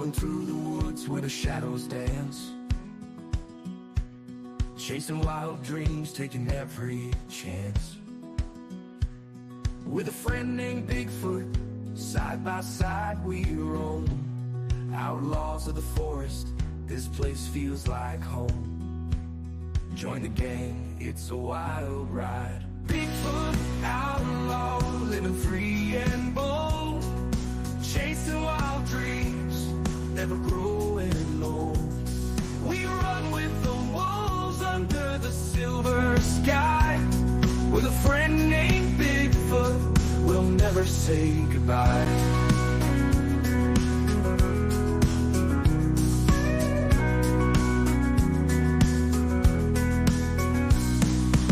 Strolling through the woods where the shadows dance, chasing wild dreams, taking every chance. With a friend named Bigfoot, side by side we roam. Outlaws of the forest, this place feels like home. Join the gang, it's a wild ride. Bigfoot outlaw, living free and bold, chasing wild dreams, never growing old. We run with the wolves under the silver sky. With a friend named Bigfoot, we'll never say goodbye.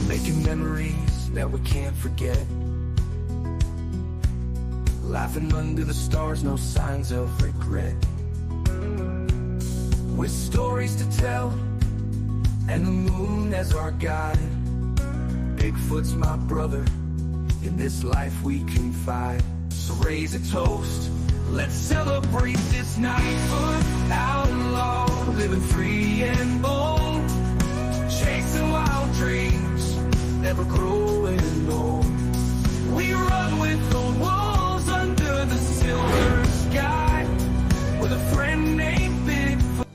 Making memories that we can't forget, laughing under the stars, no signs of regret. With stories to tell and the moon as our guide, Bigfoot's my brother, in this life we confide. So raise a toast, let's celebrate this night. Bigfoot outlaw, living free and bold, chasing wild dreams, never growing old. We run with the wolves under the silver sky, with a friend named Bigfoot.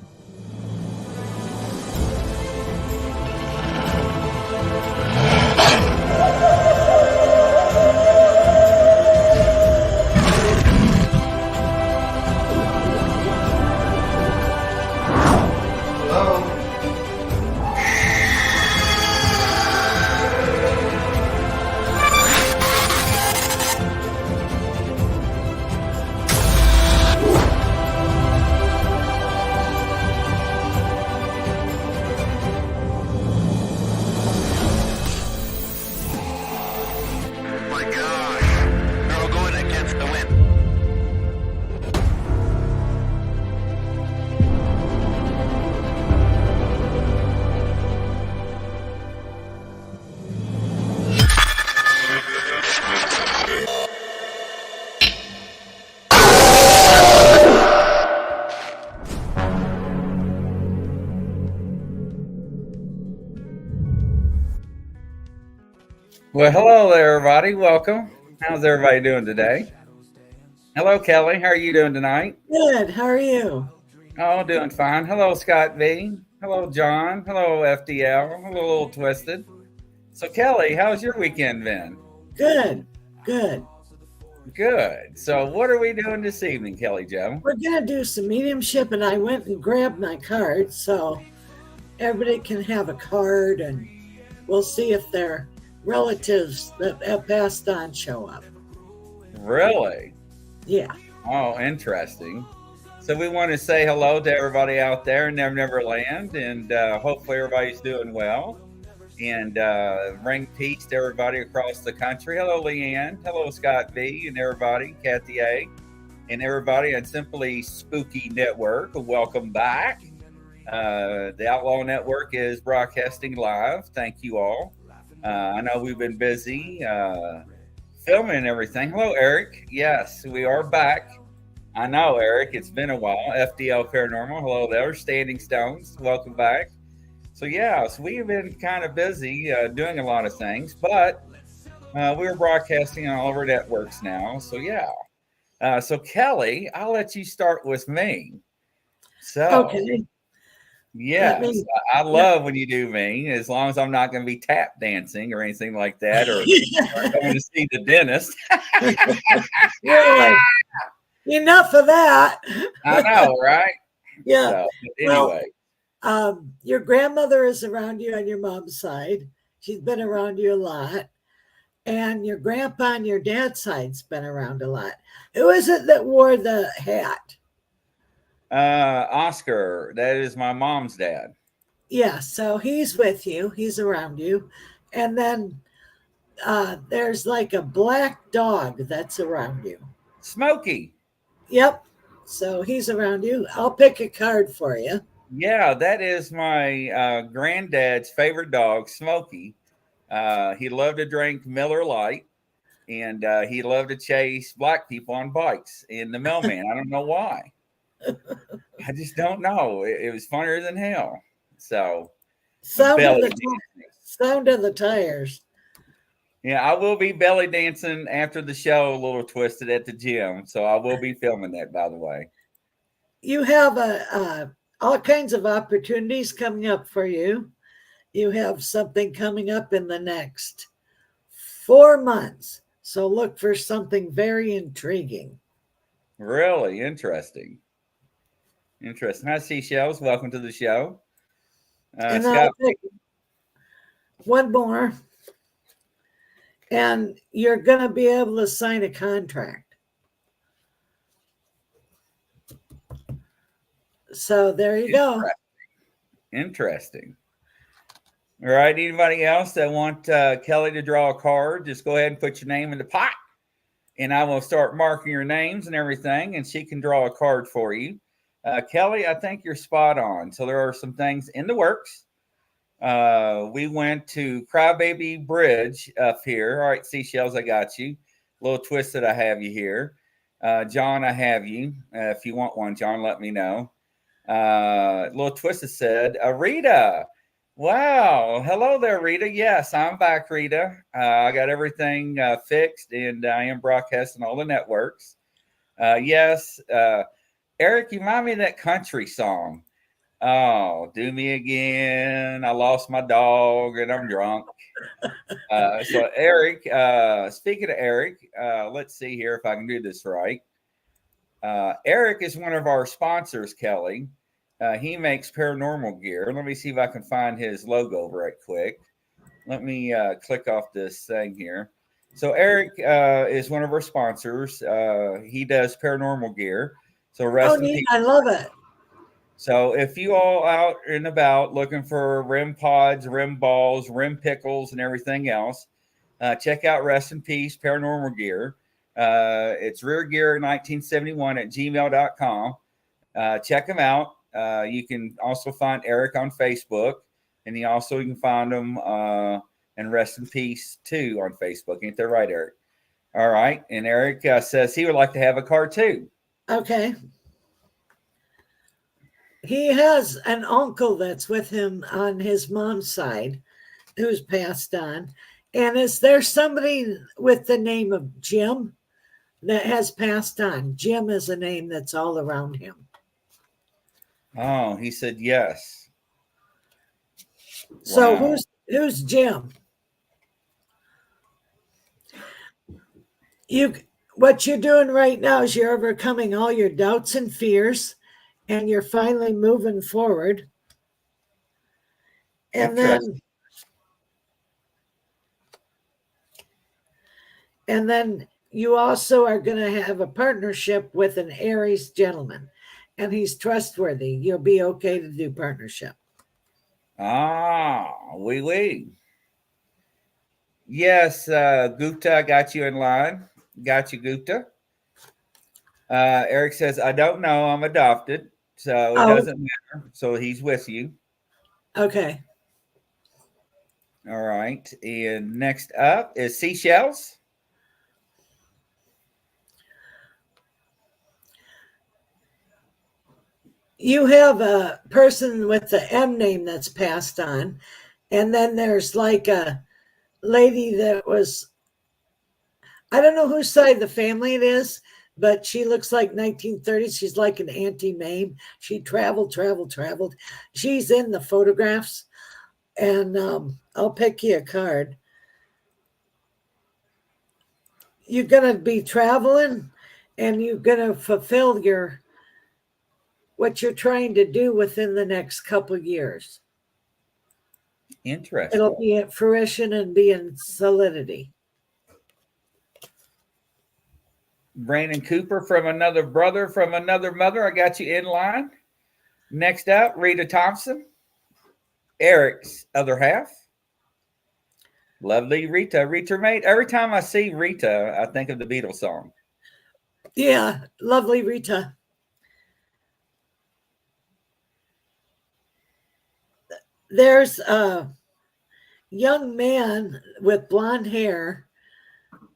Well, hello there, everybody. Welcome. How's everybody doing today? Hello, Kelly. How are you doing tonight? Good. How are you? Oh, doing fine. Hello, Scott V. Hello, John. Hello, FDL. Hello, Little Twisted. So, Kelly, how's your weekend been? Good. Good. Good. So, what are we doing this evening, Kelly Joe? We're going to do some mediumship, and I went and grabbed my card so everybody can have a card, and we'll see if their relatives that have passed on show up. Really? Yeah. Oh, interesting. So we want to say hello to everybody out there in Never Land, and hopefully everybody's doing well. And bring peace to everybody across the country. Hello, Leanne. Hello, Scott V. and everybody, Kathy A. And everybody on Simply Spooky Network. Welcome back. The Outlaw Network is broadcasting live. Thank you all. I know we've been busy filming and everything. Hello, Eric. Yes, we are back. I know, Eric. It's been a while. FDL Paranormal. Hello there. Standing Stones. Welcome back. So, yeah, so we've been kind of busy doing a lot of things, but we're broadcasting on all of our networks now. So, yeah. So, Kelly, I'll let you start with me. So, okay. Yes, I love when you do me, as long as I'm not going to be tap dancing or anything like that, or going to see the dentist. Really? Enough of that. I know, right? Yeah. So, anyway. Well, your grandmother is around you on your mom's side. She's been around you a lot. And your grandpa on your dad's side's been around a lot. Who is it that wore the hat? Oscar, that is my mom's dad. Yeah, so he's with you. He's around you. And then there's like a black dog that's around you. Smokey. Yep. So he's around you. I'll pick a card for you. Yeah, that is my granddad's favorite dog, Smokey. He loved to drink Miller Lite, and he loved to chase black people on bikes. And the mailman, I don't know why. I just don't know. It was funnier than hell. So Sound of belly the dancing. sound of the tires. Yeah, I will be belly dancing after the show, a little twisted at the gym. So I will be filming that, by the way. You have all kinds of opportunities coming up for you. You have something coming up in the next 4 months. So look for something very intriguing. Really interesting. Interesting. Hi, Seashells. Welcome to the show. And I'll Scott. pick one more. And you're going to be able to sign a contract. So there you go. Interesting. All right. Anybody else that want Kelly to draw a card, just go ahead and put your name in the pot, and I will start marking your names and everything, and she can draw a card for you. Kelly, I think you're spot on. So there are some things in the works. We went to Crybaby Bridge up here. All right, Seashells, I got you. A little twisted, I have you here. John, I have you. If you want one, John, let me know. Little Twisted said, Rita. Wow. Hello there, Rita. Yes, I'm back, Rita. I got everything fixed, and I am broadcasting all the networks. Yes. Eric, you remind me of that country song. Oh, do me again. I lost my dog and I'm drunk. So Eric, speaking of Eric, let's see here if I can do this right. Eric is one of our sponsors, Kelly. He makes paranormal gear. Let me see if I can find his logo right quick. Let me click off this thing here. So Eric is one of our sponsors. He does paranormal gear. So rest in peace. I love it. So if you all out and about looking for rim pods, rim balls, rim pickles, and everything else, check out Rest in Peace Paranormal Gear. It's reargear1971 at gmail.com. Check them out. You can also find Eric on Facebook, and you can find him and Rest in Peace too on Facebook. Ain't that right, Eric? All right. And Eric says he would like to have a car too. Okay. He has an uncle that's with him on his mom's side who's passed on. And is there somebody with the name of Jim that has passed on? Jim is a name that's all around him. Oh, he said yes. So Wow. who's Jim? What you're doing right now is you're overcoming all your doubts and fears, and you're finally moving forward. And then you also are going to have a partnership with an Aries gentleman, and he's trustworthy. You'll be okay to do partnership. Oui. Yes, Gupta, I got you in line. Got you, Gupta. Eric says, I don't know. I'm adopted, so it doesn't matter. So he's with you. Okay. All right. And next up is Seashells. You have a person with the M name that's passed on. And then there's like a lady that was, I don't know whose side of the family it is, but she looks like 1930s. She's like an Auntie Mame. She traveled. She's in the photographs. And I'll pick you a card. You're going to be traveling, and you're going to fulfill what you're trying to do within the next couple of years. Interesting. It'll be at fruition and be in solidity. Brandon Cooper from another brother from another mother. I got you in line. Next up, Rita Thompson, Eric's other half. Lovely Rita mate. Every time I see Rita, I think of the Beatles song. Yeah, lovely Rita. There's a young man with blonde hair,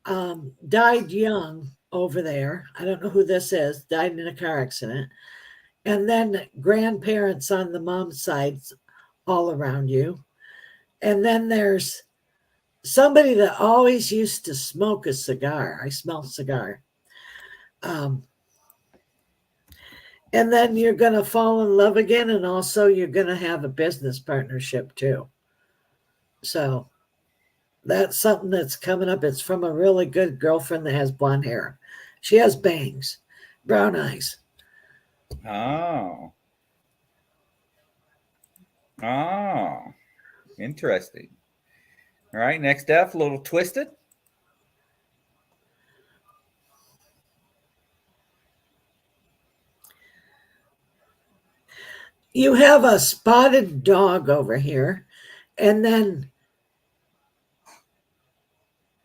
died young over there. I don't know who this is, died in a car accident. and then grandparents on the mom's side all around you. And then there's somebody that always used to smoke a cigar. I smell cigar. And then you're going to fall in love again, and also you're going to have a business partnership too. So that's something that's coming up. It's from a really good girlfriend that has blonde hair. She has bangs, brown eyes. Oh. Oh. Interesting. All right, next up, a little twisted. You have a spotted dog over here, and then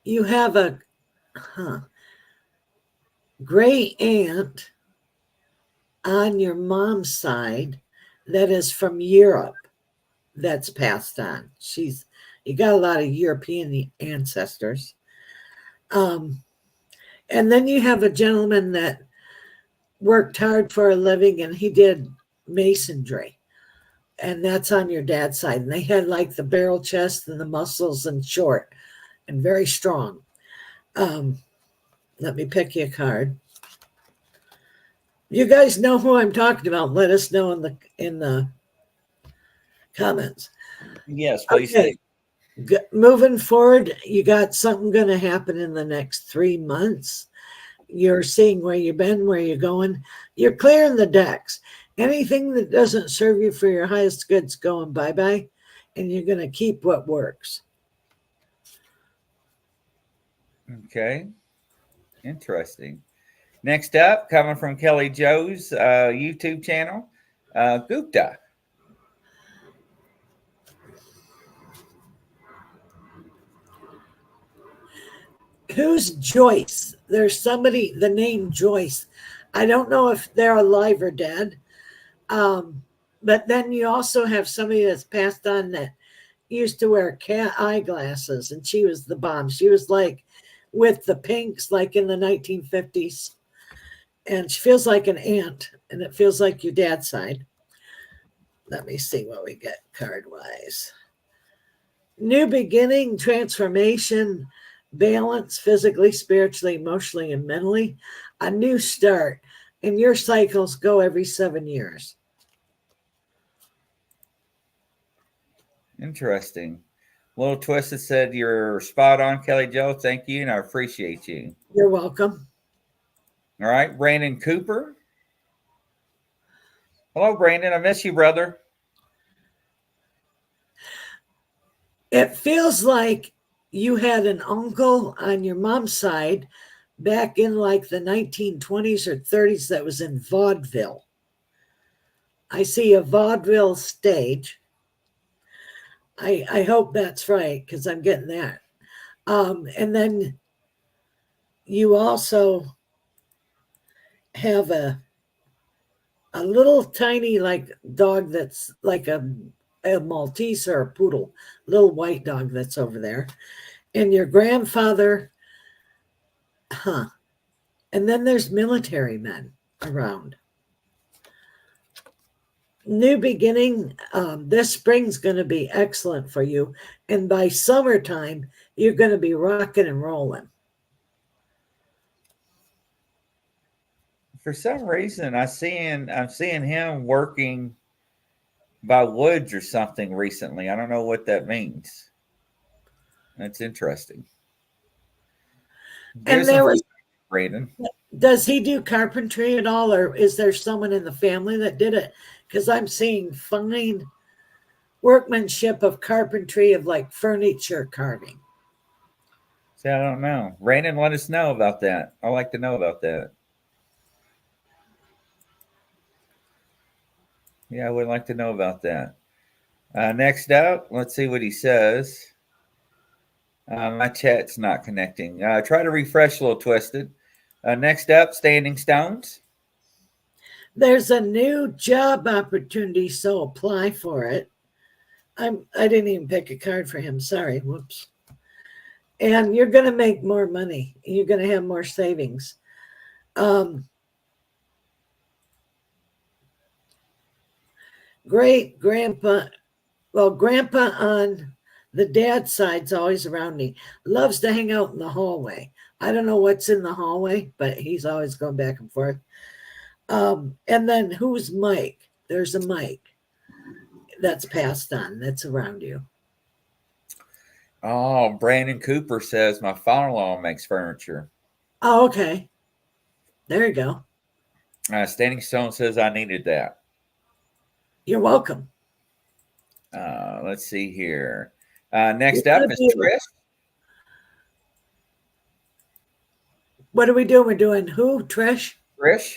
you have a gray ant on your mom's side that is from Europe that's passed on. You got a lot of European ancestors. And then you have a gentleman that worked hard for a living, and he did masonry, and that's on your dad's side. And they had like the barrel chest and the muscles and short and very strong. Let me pick you a card. You guys know who I'm talking about. Let us know in the comments. Yes, please. Okay. Moving forward, you got something going to happen in the next 3 months. You're seeing where you've been, where you're going. You're clearing the decks. Anything that doesn't serve you for your highest good's going bye-bye, and you're going to keep what works. Okay. Interesting. Next up, coming from Kelly Joe's YouTube channel, Gupta. Who's Joyce? There's somebody, the name Joyce. I don't know if they're alive or dead. But then you also have somebody that's passed on that used to wear cat eyeglasses, and she was the bomb. She was like with the pinks, like in the 1950s. And she feels like an aunt, and it feels like your dad's side. Let me see what we get card-wise. New beginning, transformation, balance, physically, spiritually, emotionally, and mentally. A new start. And your cycles go every 7 years. Interesting. Little Twisted said you're spot on, Kelly Joe. Thank you, and I appreciate you. You're welcome. All right, Brandon Cooper. Hello, Brandon. I miss you, brother. It feels like you had an uncle on your mom's side back in like the 1920s or 30s that was in vaudeville. I see a vaudeville stage. I hope that's right, because I'm getting that. And then you also have a little tiny like dog that's like a Maltese or a poodle, little white dog that's over there. And your grandfather, and then there's military men around. New beginning. This spring's going to be excellent for you. And by summertime, you're going to be rocking and rolling. For some reason, I'm seeing him working by woods or something recently. I don't know what that means. That's interesting. And there was Brandon. Does he do carpentry at all, or is there someone in the family that did it? Because I'm seeing fine workmanship of carpentry of like furniture carving. See, I don't know. Brandon, let us know about that. I'd like to know about that. Yeah, I would like to know about that. Next up, let's see what he says. My chat's not connecting. Try to refresh, a little Twisted. Next up, Standing Stones. There's a new job opportunity, so apply for it. I didn't even pick a card for him. Sorry. Whoops. And you're going to make more money. You're going to have more savings. great grandpa, well, grandpa on the dad's side's always around me. Loves to hang out in the hallway. I don't know what's in the hallway, but he's always going back and forth. And then who's Mike? There's a Mike that's passed on, that's around you. Oh, Brandon Cooper says my father-in-law makes furniture. Oh, okay. There you go. Standing Stone says I needed that. You're welcome. Let's see here. Next up is Trish. What are we doing? We're doing who? Trish? Trish.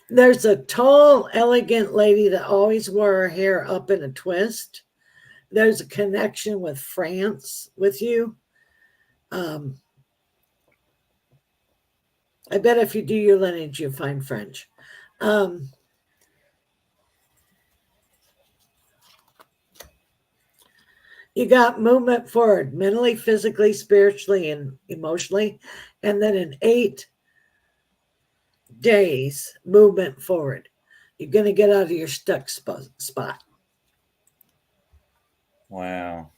There's a tall, elegant lady that always wore her hair up in a twist. There's a connection with France with you. I bet if you do your lineage, you'll find French. You got movement forward, mentally, physically, spiritually, and emotionally. And then in 8 days, movement forward. You're going to get out of your stuck spot. Wow.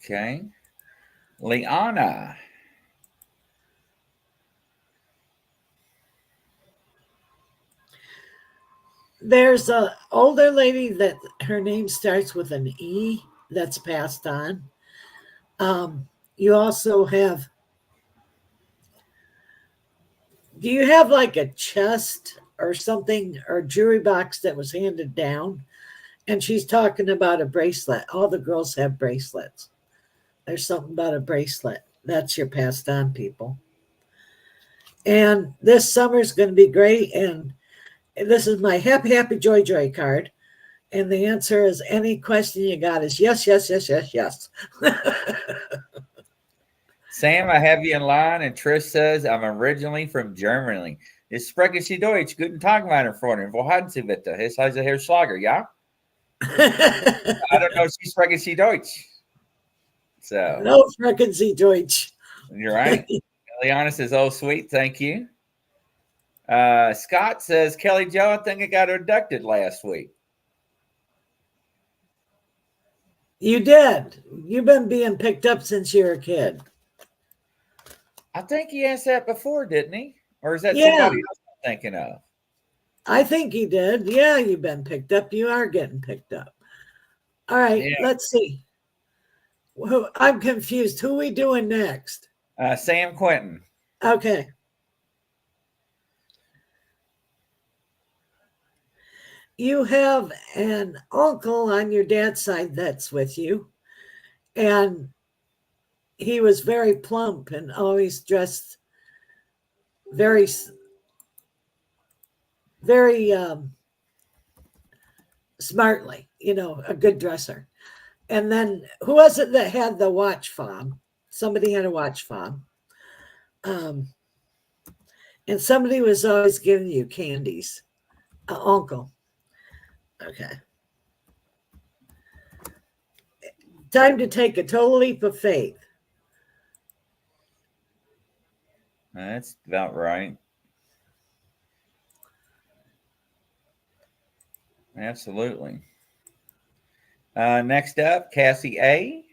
Okay. Liana. There's an older lady that her name starts with an E that's passed on. You also have, do you have like a chest or something or jewelry box that was handed down? And she's talking about a bracelet. All the girls have bracelets. There's something about a bracelet. That's your passed on people. And this summer's going to be great. And this is my happy, happy, joy, joy card. And the answer is any question you got is yes, yes, yes, yes, yes. Sam, I have you in line, and Trish says, I'm originally from Germany. Ich spreche Sie Deutsch. Guten Tag, meine Freundin. Wo haben Sie bitte? Es heißt Herr Schlager, ja? I don't know if Sie sprechen Sie Deutsch. So. No sprechen Sie Deutsch. You're right. Liana says, oh, sweet. Thank you. Scott says, Kelly Joe, I think I got abducted last week. You did. You've been being picked up since you were a kid. I think he asked that before, didn't he? Or is that somebody else I'm thinking of? I think he did. Yeah, you've been picked up. You are getting picked up. All right, let's see. I'm confused. Who are we doing next? Sam Quentin. Okay. You have an uncle on your dad's side that's with you. And he was very plump and always dressed very, very smartly, you know, a good dresser. And then who was it that had the watch fob? Somebody had a watch fob. And somebody was always giving you candies. Uncle. Okay. Time to take a total leap of faith. That's about right. Absolutely. Next up, Cassie A.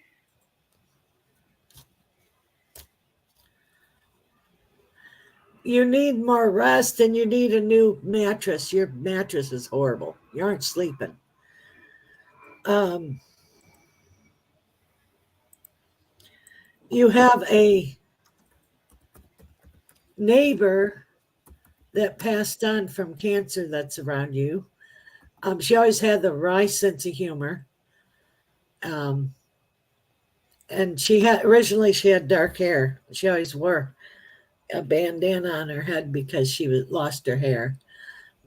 You need more rest and you need a new mattress. Your mattress is horrible. You aren't sleeping. You have a neighbor that passed on from cancer that's around you. She always had the wry sense of humor. And she had dark hair. She always wore a bandana on her head because she lost her hair.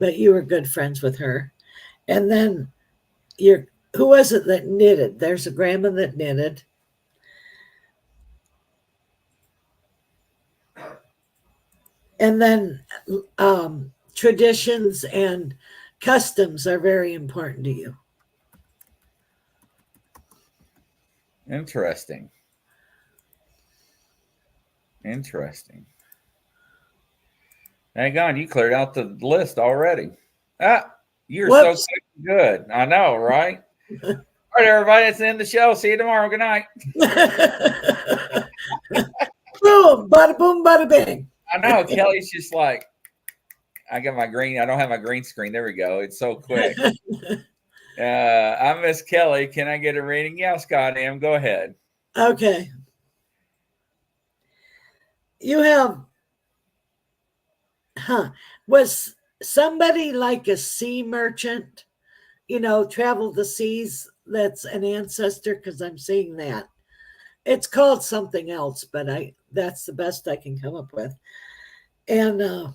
But you were good friends with her. And then who was it that knitted? There's a grandma that knitted. And then traditions and customs are very important to you. Interesting. Hang on, you cleared out the list already. Ah, you're so Whoops. quick and good. I know, right? All right, everybody, that's the end of the show. See you tomorrow. Good night. Boom, bada boom, bada bing. I know, Kelly's just like, I got my green. I don't have my green screen. There we go. It's so quick. I'm Miss Kelly. Can I get a reading? Yeah, Scott M. Go ahead. Okay. You have, was somebody like a sea merchant, traveled the seas, that's an ancestor? Because I'm seeing that. It's called something else, but that's the best I can come up with. And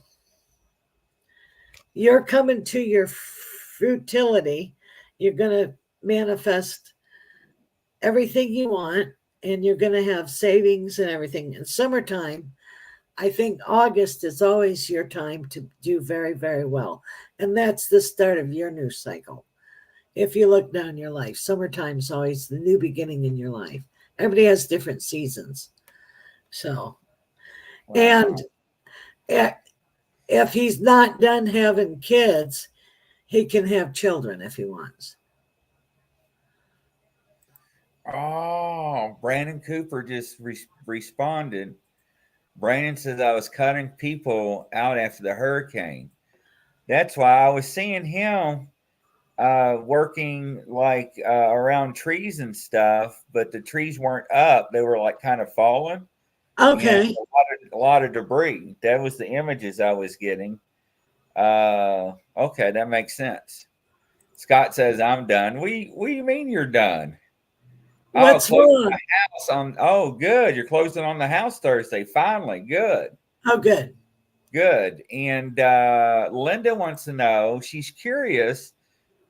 you're coming to your futility. You're going to manifest everything you want, and you're going to have savings and everything. In summertime, I think August is always your time to do very, very well. And that's the start of your new cycle. If you look down your life, summertime is always the new beginning in your life. Everybody has different seasons. So, wow. And if he's not done having kids, he can have children if he wants. Oh, Brandon Cooper just responded. Brandon says, I was cutting people out after the hurricane. That's why I was seeing him working like around trees and stuff, but the trees weren't up. They were like kind of falling. Okay. A lot of debris. That was the images I was getting. Okay, that makes sense. Scott says, I'm done. What do you mean you're done? What's wrong? Oh, good. You're closing on the house Thursday. Finally. Good. Oh, good. Good. And Linda wants to know, she's curious,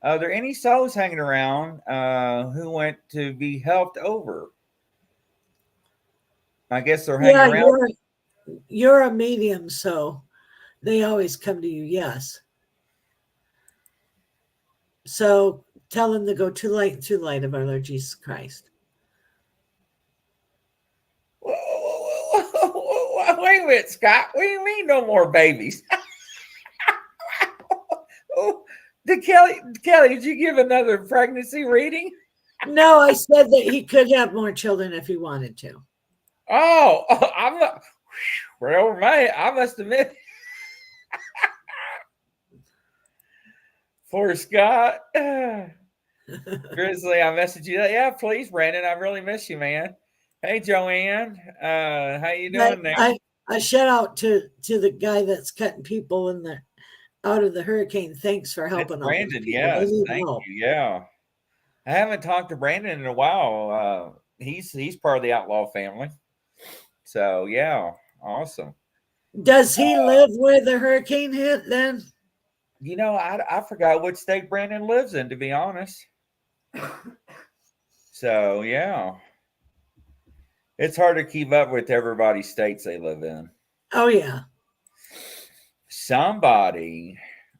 are there any souls hanging around who went to be helped over? I guess they're hanging around. You're a medium, so they always come to you, yes. So tell them to go to light of our Lord Jesus Christ. Wait a minute, Scott. What do you mean no more babies? Kelly, did you give another pregnancy reading? No, I said that he could have more children if he wanted to. Oh, I'm not. We're over my. I must admit. For Scott, Grizzly, I messaged you. Yeah, please, Brandon. I really miss you, man. Hey, Joanne, how you doing there? I shout out to the guy that's cutting people out of the hurricane. Thanks for helping. Brandon, yes, thank you. Yeah, I haven't talked to Brandon in a while. He's part of the Outlaw family. So yeah, awesome. Does he live where the hurricane hit then? I forgot which state Brandon lives in, to be honest. So yeah. It's hard to keep up with everybody's states they live in. Oh, yeah.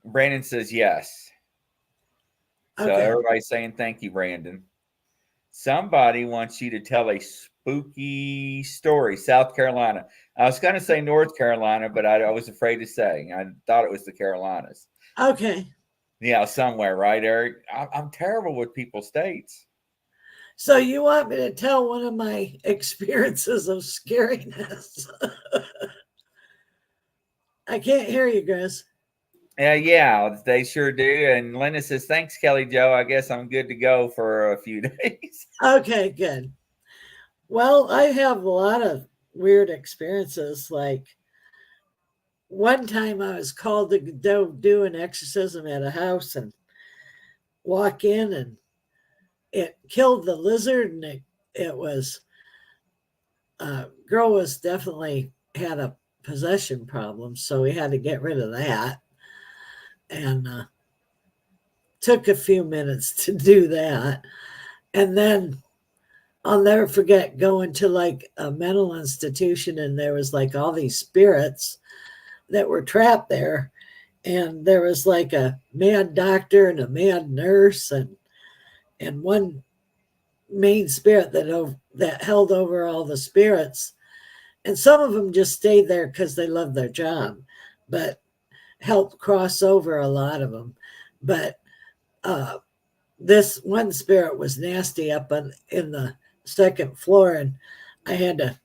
Brandon says yes. So everybody's saying thank you, Brandon. Somebody wants you to tell a spooky story. South Carolina. I was going to say North Carolina, but I was afraid to say. I thought it was the Carolinas. Okay. Yeah, somewhere, right, Eric? I'm terrible with people's states. So you want me to tell one of my experiences of scariness? I can't hear you, Chris. Yeah, they sure do. And Linda says, thanks, Kelly Joe. I guess I'm good to go for a few days. Okay, good. Well, I have a lot of weird experiences. Like one time I was called to do an exorcism at a house and walk in, and it killed the lizard, and it was girl was definitely had a possession problem, so we had to get rid of that, and took a few minutes to do that. And then I'll never forget going to like a mental institution, and there was like all these spirits that were trapped there, and there was like a mad doctor and a mad nurse and one main spirit that held over all the spirits. And some of them just stayed there because they loved their job. but helped cross over a lot of them. But this one spirit was nasty up in the second floor, and I had to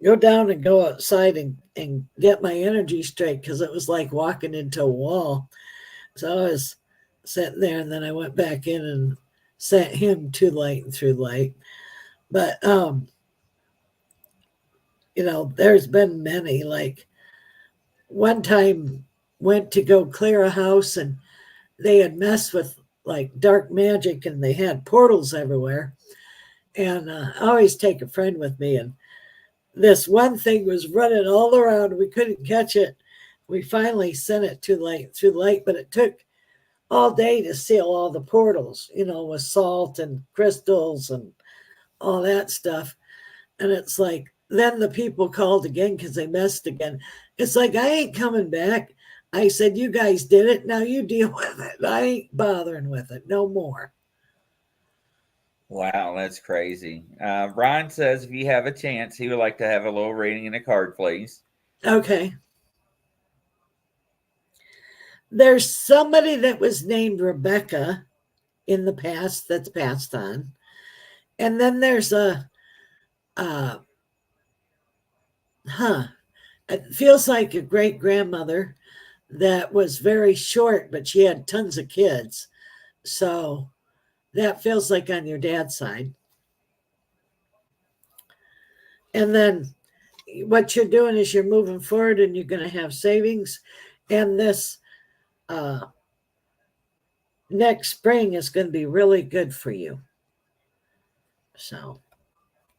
go down and go outside and get my energy straight because it was like walking into a wall. So I was sitting there, and then I went back in and sent him to light and through light. But there's been many. Like one time went to go clear a house, and they had messed with like dark magic, and they had portals everywhere. And I always take a friend with me, and this one thing was running all around. We couldn't catch it. We finally sent it to light through light, but it took all day to seal all the portals, with salt and crystals and all that stuff. And it's like, then the people called again because they messed again. It's like, I ain't coming back. I said, you guys did it. Now you deal with it. I ain't bothering with it no more. Wow, that's crazy. Brian says if you have a chance, he would like to have a little reading in a card, please. Okay. There's somebody that was named Rebecca in the past that's passed on. And then there's it feels like a great grandmother that was very short, but she had tons of kids. So that feels like on your dad's side. And then what you're doing is you're moving forward, and you're going to have savings. And this next spring is going to be really good for you. So,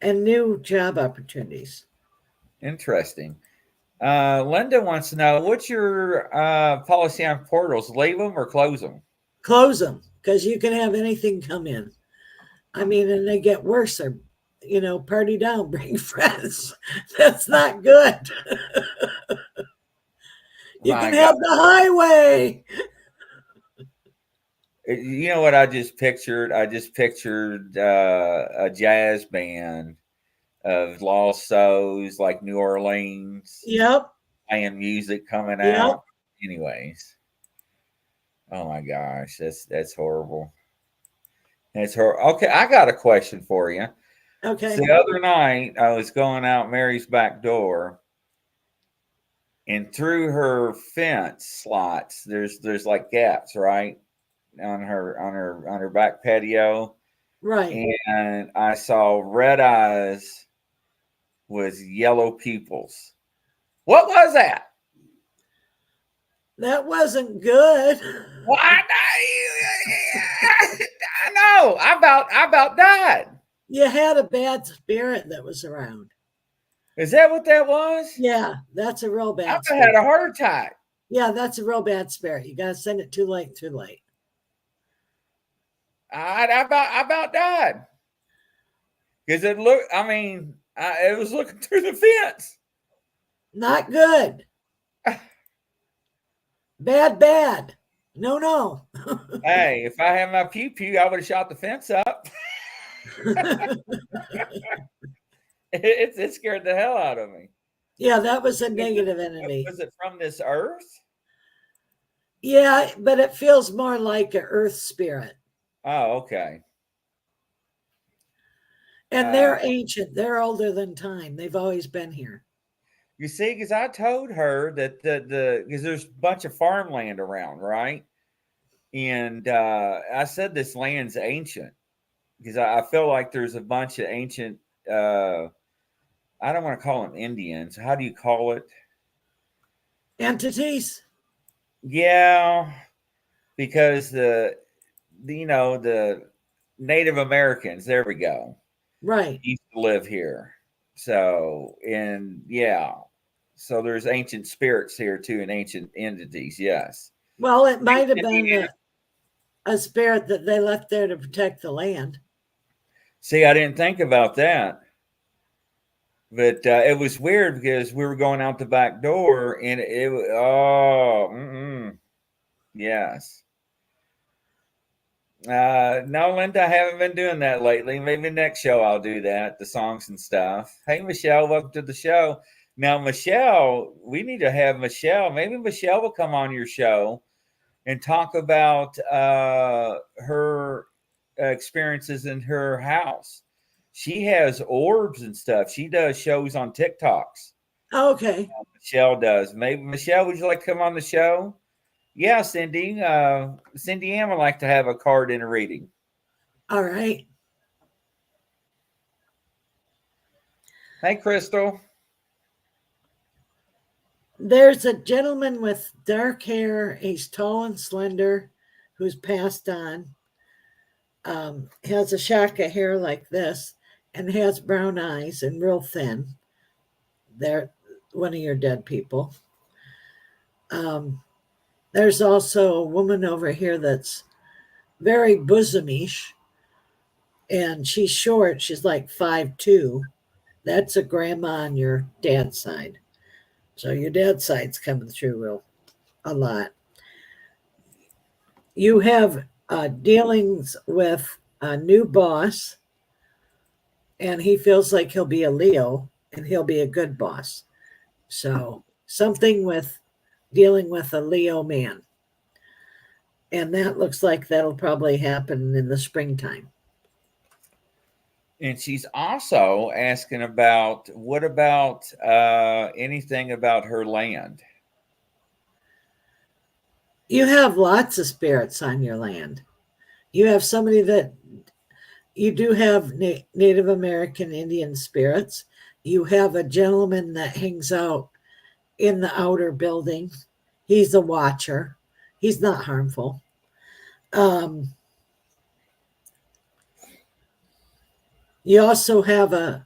and new job opportunities. Interesting. Linda wants to know, what's your policy on portals? Leave them or close them? Close them, because you can have anything come in. I mean, and they get worse. Or, party down, bring friends. That's not good. You can have the highway. You know what I just pictured? I just pictured a jazz band of lost souls, like New Orleans. Yep. Playing music coming Yep. out. Anyways. Oh my gosh, that's horrible. That's horrible. Okay, I got a question for you. Okay. So the other night, I was going out Mary's back door, and through her fence slots, there's like gaps, right, on her back patio. Right. And I saw red eyes with yellow pupils. What was that? That wasn't good. Well, I know. I about died. You had a bad spirit that was around. Is that what that was? Yeah, that's a real bad I spirit. had a heart attack. Yeah, that's a real bad spirit. You got to send it too late. I about died. Because it looked, it was looking through the fence. Not good. Bad. No. Hey, if I had my pew, I would have shot the fence up. It scared the hell out of me. Yeah, that was a negative entity. Was it from this earth? Yeah, but it feels more like an earth spirit. Oh, okay. And they're ancient. They're older than time. They've always been here. You see, because I told her that because there's a bunch of farmland around, right? And I said this land's ancient because I feel like there's a bunch of ancient. I don't want to call them Indians. How do you call it? Entities. Yeah, because the Native Americans. There we go. Right. Used to live here. So so there's ancient spirits here too, and ancient entities. Yes. Well, it might have been a spirit that they left there to protect the land. See, I didn't think about that. But it was weird because we were going out the back door, and it was, yes. No, Linda, I haven't been doing that lately. Maybe next show I'll do that, the songs and stuff. Hey, Michelle, welcome to the show. Now, Michelle, we need to have Michelle. Maybe Michelle will come on your show and talk about her experiences in her house. She has orbs and stuff. She does shows on TikToks. Okay. Michelle does. Maybe Michelle, would you like to come on the show? Yeah, Cindy. Cindy Ann would like to have a card in a reading. All right. Hey, Crystal. There's a gentleman with dark hair. He's tall and slender, who's passed on. Has a shock of hair like this, and has brown eyes and real thin. They're one of your dead people. There's also a woman over here that's very bosomish, and she's short. She's like 5'2". That's a grandma on your dad's side. So your dad's side's coming through a lot. You have dealings with a new boss, and he feels like he'll be a Leo, and he'll be a good boss. So something with dealing with a Leo man. And that looks like that'll probably happen in the springtime. And she's also asking about, what about anything about her land? You have lots of spirits on your land. You have somebody that you do have Native American Indian spirits. You have a gentleman that hangs out in the outer building. He's a watcher. He's not harmful. You also have a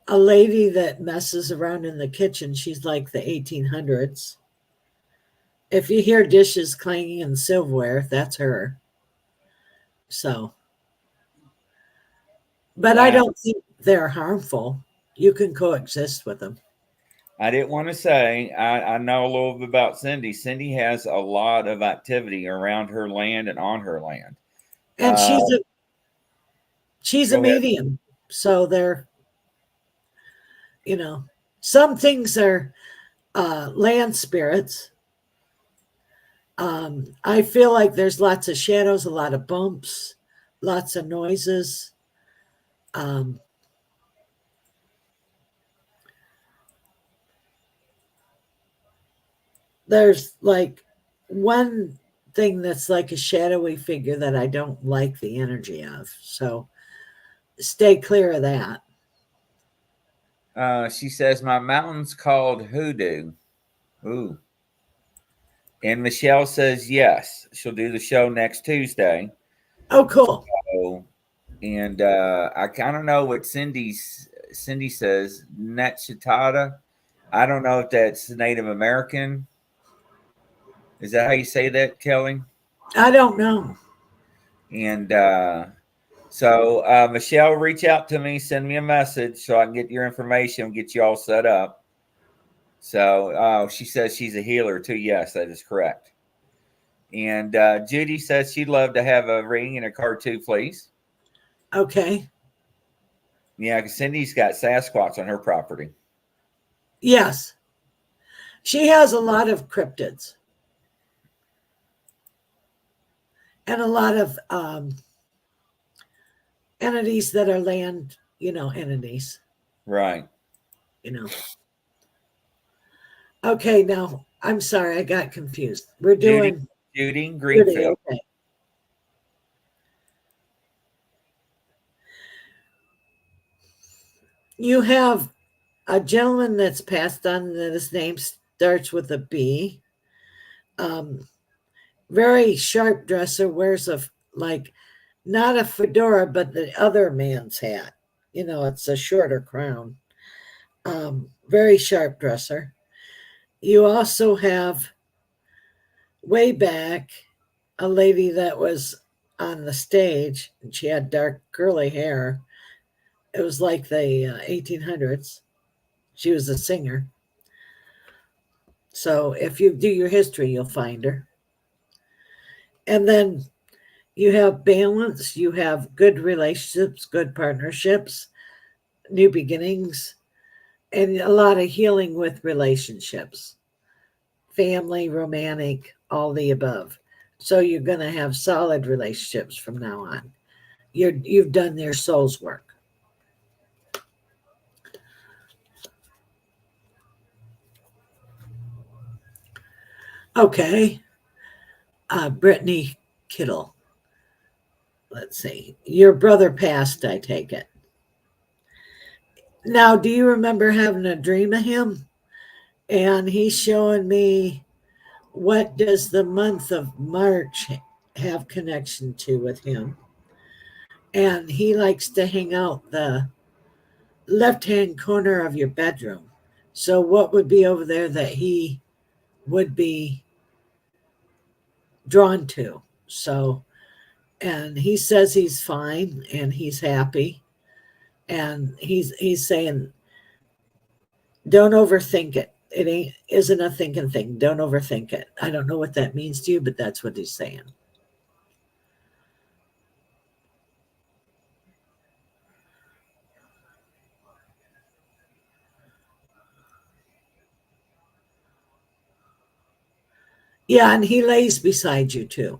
lady that messes around in the kitchen. She's like the 1800s. If you hear dishes clanging and silverware, that's her. So, but wow. I don't think they're harmful. You can coexist with them. I didn't want to say, I know a little bit about Cindy. Cindy has a lot of activity around her land and on her land. And she's a medium. So they're, some things are land spirits. I feel like there's lots of shadows, a lot of bumps, lots of noises. There's like one thing that's like a shadowy figure that I don't like the energy of. So stay clear of that. She says, my mountain's called Hoodoo. Ooh. And Michelle says, yes, she'll do the show next Tuesday. Oh, cool. So, and I kind of know what Cindy says, Netchitata. I don't know if that's Native American. Is that how you say that, Kelly? I don't know. And so Michelle, reach out to me, send me a message so I can get your information, get you all set up. So she says she's a healer too. Yes, that is correct. And Judy says she'd love to have a ring and a card too, please. Okay. Yeah, because Cindy's got Sasquatch on her property. Yes. She has a lot of cryptids. And a lot of entities that are land, entities. Right. Okay, now, I'm sorry, I got confused. We're doing Judy Greenfield. Judy, okay. You have a gentleman that's passed on that his name starts with a B. Very sharp dresser, wears not a fedora, but the other man's hat. It's a shorter crown. Very sharp dresser. You also have way back a lady that was on the stage, and she had dark curly hair. It was like the 1800s. She was a singer. So if you do your history, you'll find her. And then you have balance. You have good relationships, good partnerships, new beginnings. and a lot of healing with relationships, family, romantic, all the above. So you're going to have solid relationships from now on. You've done their soul's work. Okay. Brittany Kittle. Let's see. Your brother passed, I take it. Now, do you remember having a dream of him? And he's showing me, what does the month of March have connection to with him? And he likes to hang out the left-hand corner of your bedroom. So what would be over there that he would be drawn to? So, and he says he's fine and he's happy. And he's saying, don't overthink it. It isn't a thinking thing. Don't overthink it. I don't know what that means to you, but that's what he's saying. Yeah, and he lays beside you too.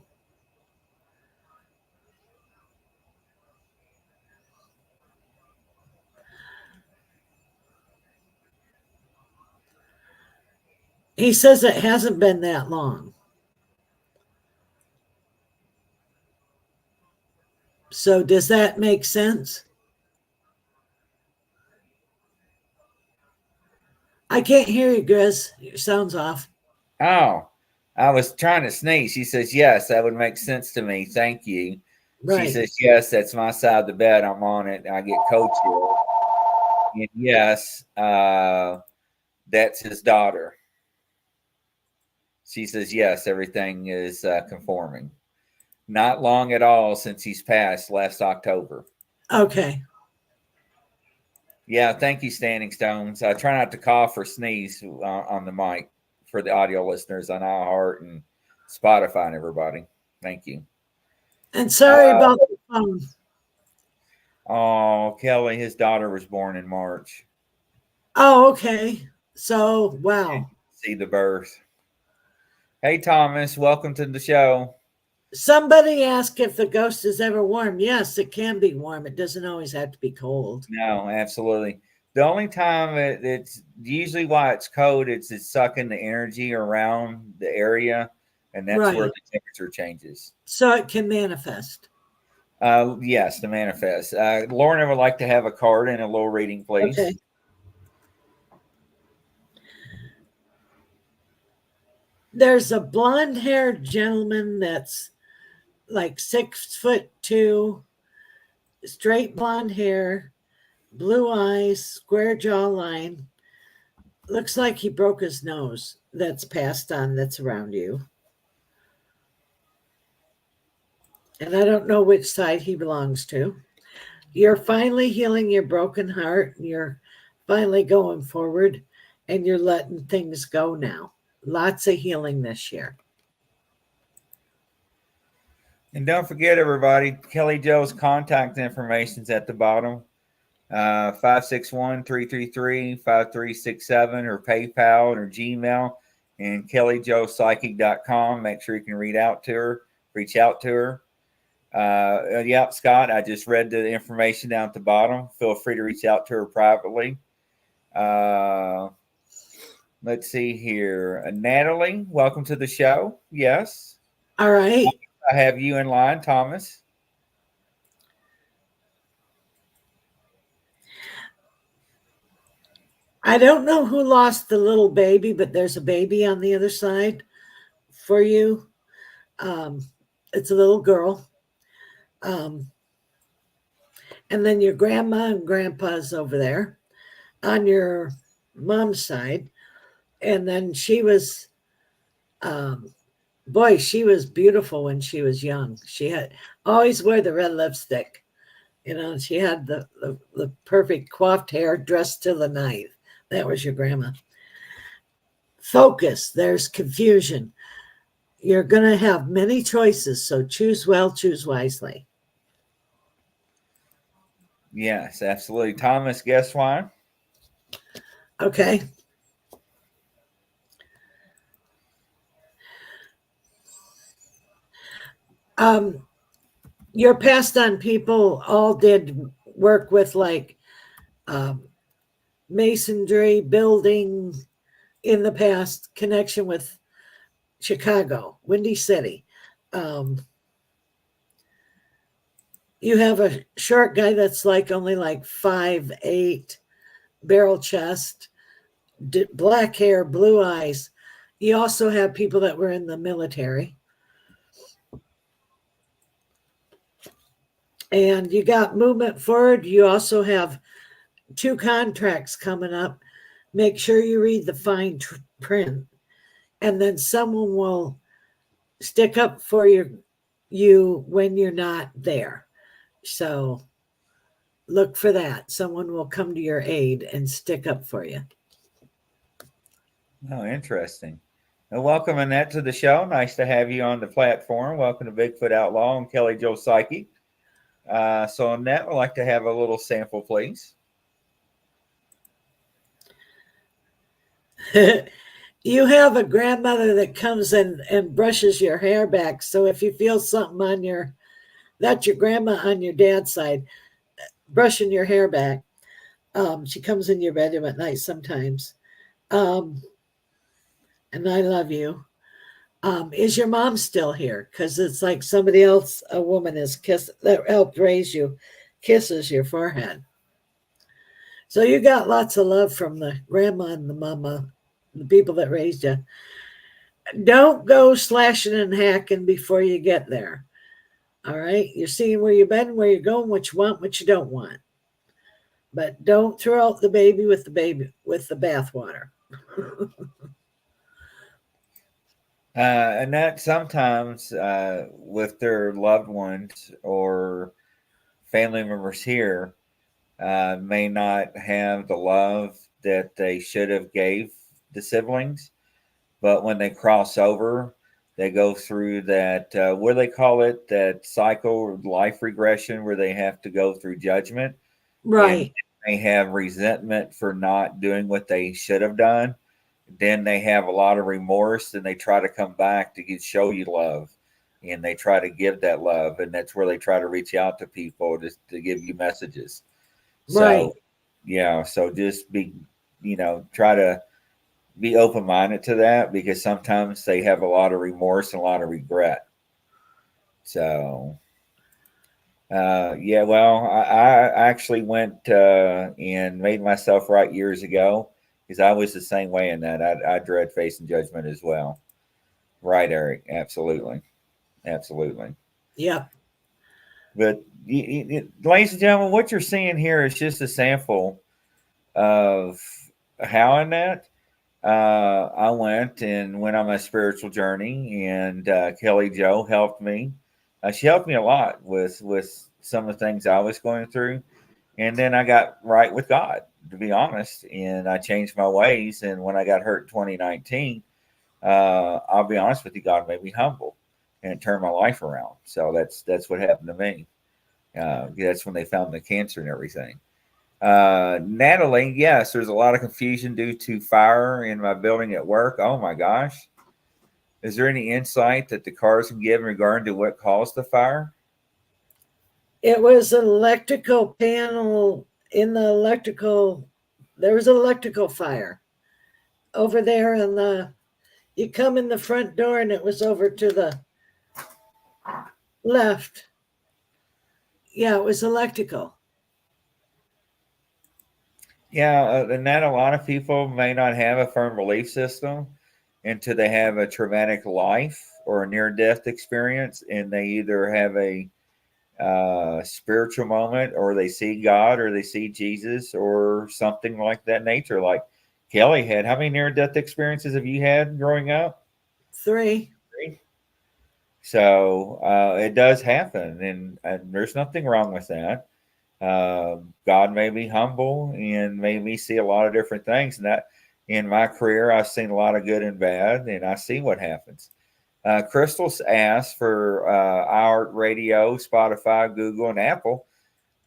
He says it hasn't been that long. So does that make sense? I can't hear you, Grizz. Your sound's off. Oh, I was trying to sneeze. She says, yes, that would make sense to me. Thank you. Right. She says, yes, that's my side of the bed. I'm on it. I get co-chilled. And yes, that's his daughter. She says, yes, everything is conforming. Not long at all since he's passed last October. Okay. Yeah, thank you, Standing Stones. I try not to cough or sneeze on the mic for the audio listeners on iHeart and Spotify and everybody. Thank you. And sorry about the phone. Oh, Kelly, his daughter was born in March. Oh, okay. So, wow. See the birth. Hey, Thomas, welcome to the show. Somebody asked if the ghost is ever warm. Yes, it can be warm. It doesn't always have to be cold. No, absolutely. The only time it's usually why it's cold, it's sucking the energy around the area, and that's where the temperature changes. So it can manifest. Yes, to manifest. Lorna would like to have a card and a little reading, please. Okay. There's a blonde-haired gentleman that's like 6'2", straight blonde hair, blue eyes, square jawline. Looks like he broke his nose. That's passed on. That's around you. And I don't know which side he belongs to. You're finally healing your broken heart. And you're finally going forward, and you're letting things go now. Lots of healing this year. And don't forget, everybody, Kelly Jo's contact information is at the bottom. 561-333-5367 or PayPal or Gmail, and kellyjopsychic.com. Make sure you can reach out to her. Yeah, Scott, I just read the information down at the bottom. Feel free to reach out to her privately. Let's see here. Natalie, welcome to the show. Yes. All right. I have you in line, Thomas. I don't know who lost the little baby, but there's a baby on the other side for you. It's a little girl. And then your grandma and grandpa's over there on your mom's side. And then she was, she was beautiful when she was young. She had always wear the red lipstick. You know, she had the perfect coiffed hair, dressed to the nines. That was your grandma. Focus. There's confusion. You're going to have many choices, so choose well, choose wisely. Yes, absolutely. Thomas, guess why? Okay. Your passed on people all did work with like masonry, building in the past, connection with Chicago, Windy City. You have a short guy that's like only like 5'8", barrel chest, black hair, blue eyes. You also have people that were in the military. And you got movement forward. You also have 2 contracts coming up. Make sure you read the fine print. And then someone will stick up for you when you're not there. So look for that. Someone will come to your aid and stick up for you. Oh, interesting. Well, welcome, Annette, to the show. Nice to have you on the platform. Welcome to Bigfoot Outlaw and Kelly Jo Psyche. So, Annette, would like to have a little sample, please. You have a grandmother that comes in and brushes your hair back. So if you feel something that's your grandma on your dad's side, brushing your hair back. She comes in your bedroom at night sometimes. And I love you. Is your mom still here? Because it's like somebody else, a woman that helped raise you, kisses your forehead. So you got lots of love from the grandma and the mama, the people that raised you. Don't go slashing and hacking before you get there. All right. You're seeing where you've been, where you're going, what you want, what you don't want. But don't throw out the baby with the bathwater. And that sometimes with their loved ones or family members here may not have the love that they should have gave the siblings, but when they cross over, they go through that what do they call it, that cycle, life regression, where they have to go through judgment, right? And they have resentment for not doing what they should have done. Then they have a lot of remorse, and they try to come back to show you love, and they try to give that love, and that's where they try to reach out to people to give you messages. Right. So, yeah, so just try to be open-minded to that, because sometimes they have a lot of remorse and a lot of regret. So, yeah, well, I actually went and made myself right years ago, because I was the same way in that. I dread facing judgment as well. Right, Eric? Absolutely. Absolutely. Yeah. But, ladies and gentlemen, what you're seeing here is just a sample of how in that I went on my spiritual journey, and Kelly Jo helped me. She helped me a lot with some of the things I was going through. And then I got right with God, to be honest, and I changed my ways. And when I got hurt in 2019, I'll be honest with you, God made me humble, and it turned my life around. So that's what happened to me. That's when they found the cancer and everything. Natalie, yes, there's a lot of confusion due to fire in my building at work. Oh my gosh. Is there any insight that the cars can give in regard to what caused the fire? It was an electrical panel in the electrical. There was an electrical fire over there, and you come in the front door, and it was over to the left. Yeah, it was electrical. Yeah, and that a lot of people may not have a firm belief system until they have a traumatic life or a near-death experience, and they either have a spiritual moment, or they see God, or they see Jesus, or something like that nature. Like Kelly had. How many near-death experiences have you had growing up? 3. 3. So it does happen, and there's nothing wrong with that. God made me humble and made me see a lot of different things. And that in my career, I've seen a lot of good and bad, and I see what happens. Crystal's asked for our radio, Spotify, Google, and Apple.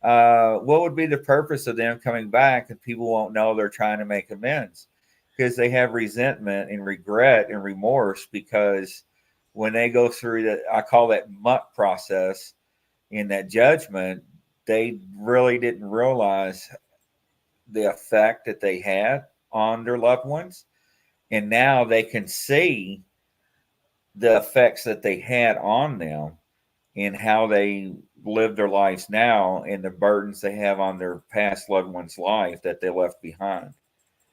what would be the purpose of them coming back if people won't know they're trying to make amends? Because they have resentment and regret and remorse, because when they go through that, I call that muck process in that judgment, they really didn't realize the effect that they had on their loved ones. And now they can see the effects that they had on them and how they live their lives now and the burdens they have on their past loved one's life that they left behind,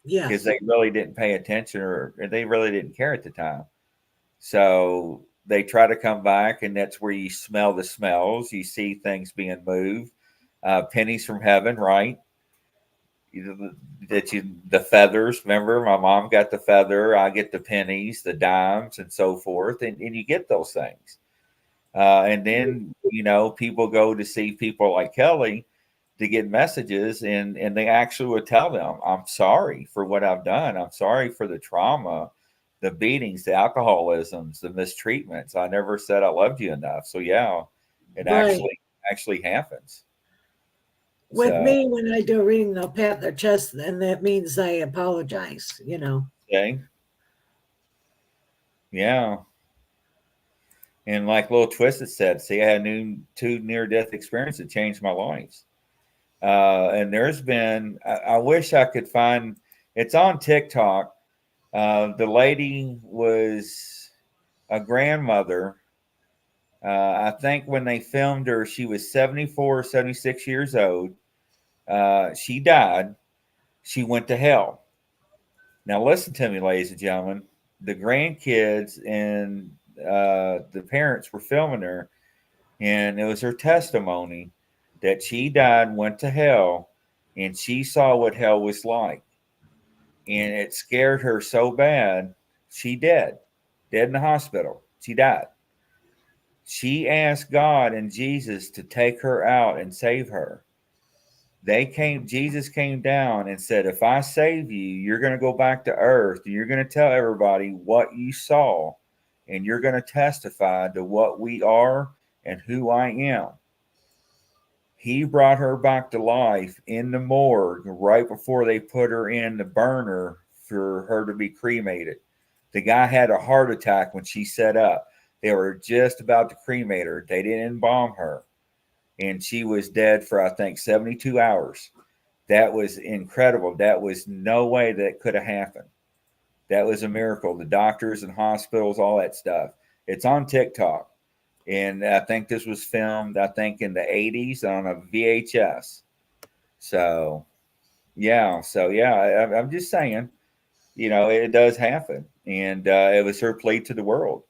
because Yes. they really didn't pay attention, or they really didn't care at the time. So they try to come back, and that's where you smell the smells. You see things being moved, pennies from heaven, right? The feathers. Remember, my mom got the feather, I get the pennies, the dimes, and so forth, and you get those things. And then, people go to see people like Kelly to get messages, and they actually would tell them, I'm sorry for what I've done. I'm sorry for the trauma, the beatings, the alcoholisms, the mistreatments. I never said I loved you enough. So yeah, it Right. actually happens. With So, me, when I do a reading, they'll pat their chest, and that means I apologize. okay. Yeah. And like Little Twisted said, see, I had two near death experiences that changed my life. And there's been, I wish I could find, it's on TikTok. The lady was a grandmother. I think when they filmed her, she was 74 or 76 years old. She died. She went to hell. Now, listen to me, ladies and gentlemen. The grandkids and the parents were filming her, and it was her testimony that she died, went to hell, and she saw what hell was like. And it scared her so bad, she dead in the hospital. She died. She asked God and Jesus to take her out and save her. Jesus came down and said, if I save you, you're going to go back to earth. And you're going to tell everybody what you saw, and you're going to testify to what we are and who I am. He brought her back to life in the morgue right before they put her in the burner for her to be cremated. The guy had a heart attack when she set up. They were just about to cremate her. They didn't embalm her. And she was dead for, I think, 72 hours. That was incredible. That was no way that could have happened. That was a miracle. The doctors and hospitals, all that stuff. It's on TikTok. And I think this was filmed, I think, in the 80s on a VHS. So, yeah. I'm just saying, it does happen. And it was her plea to the world,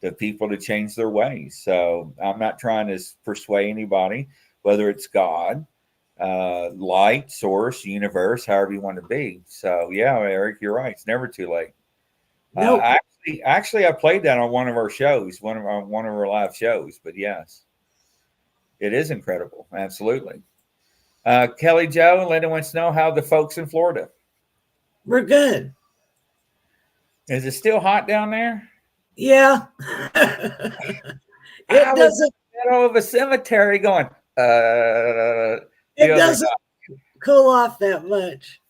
the people to change their ways. So I'm not trying to persuade anybody, whether it's God, light, source, universe, however you want to be. So yeah, Eric, you're right. It's never too late. Nope. Actually, I played that on one of our shows, one of our live shows. But yes, it is incredible. Absolutely. Kelly Joe, Linda wants to know how the folks in Florida. We're good. Is it still hot down there? Yeah. It doesn't. In the middle of a cemetery going. It doesn't cool off that much.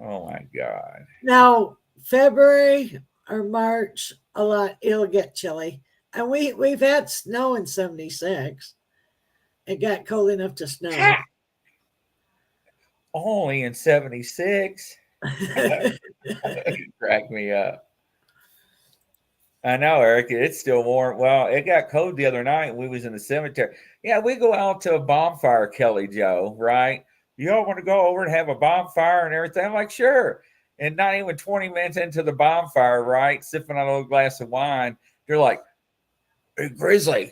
Oh my God. Now, February or March, it'll get chilly. And we've had snow in 76. It got cold enough to snow. Only in 76. Crack me up. I know, Eric. It's still warm. Well, it got cold the other night. We was in the cemetery. Yeah, we go out to a bonfire, Kelly Joe, right? You all want to go over and have a bonfire and everything? I'm like, sure. And not even 20 minutes into the bonfire, right? Sipping on a little glass of wine. They're like, hey, Grizzly,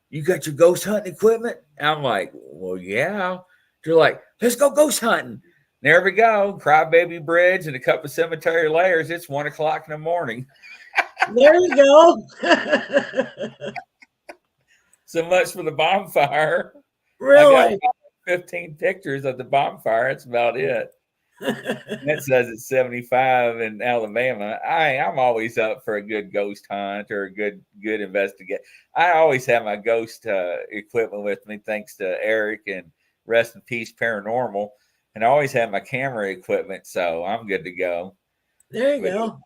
you got your ghost hunting equipment? I'm like, well, yeah. They're like, let's go ghost hunting. There we go. Crybaby Bridge and a couple of cemetery layers. It's 1 o'clock in the morning. There you go. So much for the bonfire. Really? I got 15 pictures of the bonfire. That's about it. That says it's 75 in Alabama. I'm always up for a good ghost hunt or a good investigate. I always have my ghost equipment with me, thanks to Eric and Rest in Peace Paranormal. And I always have my camera equipment, so I'm good to go. There you go.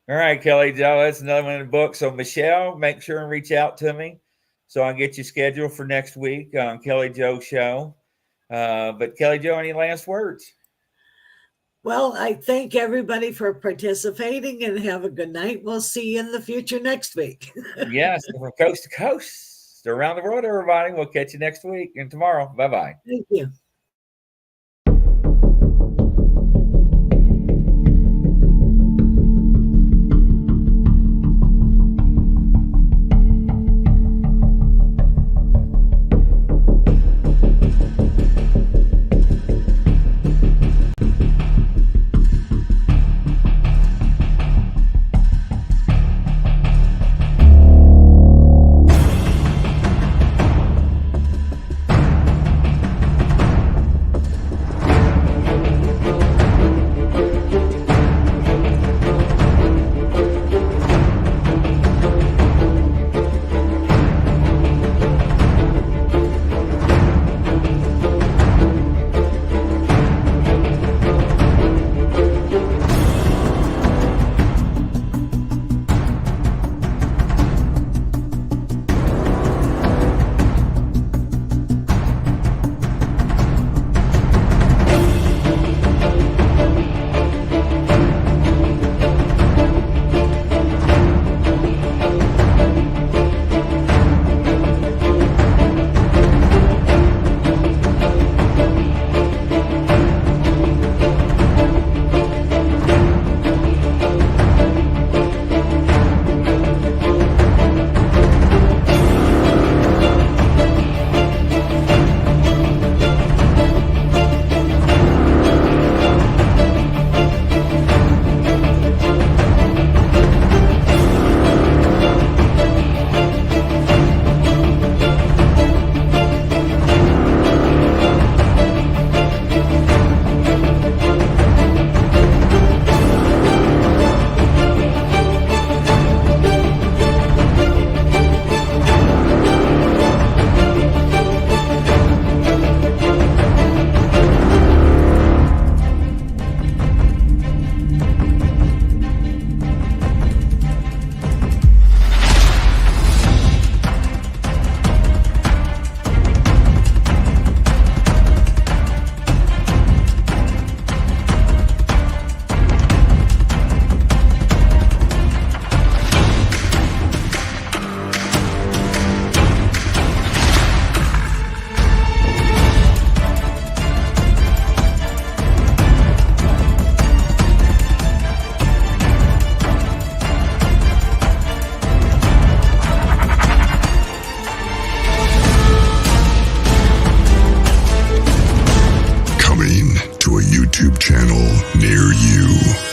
All right, Kelly Joe, that's another one in the book. So, Michelle, make sure and reach out to me so I can get you scheduled for next week on Kelly Joe's show. But Kelly Joe, any last words? Well, I thank everybody for participating and have a good night. We'll see you in the future next week. Yes, from coast to coast, around the world, everybody. We'll catch you next week and tomorrow. Bye-bye. Thank you. YouTube channel near you.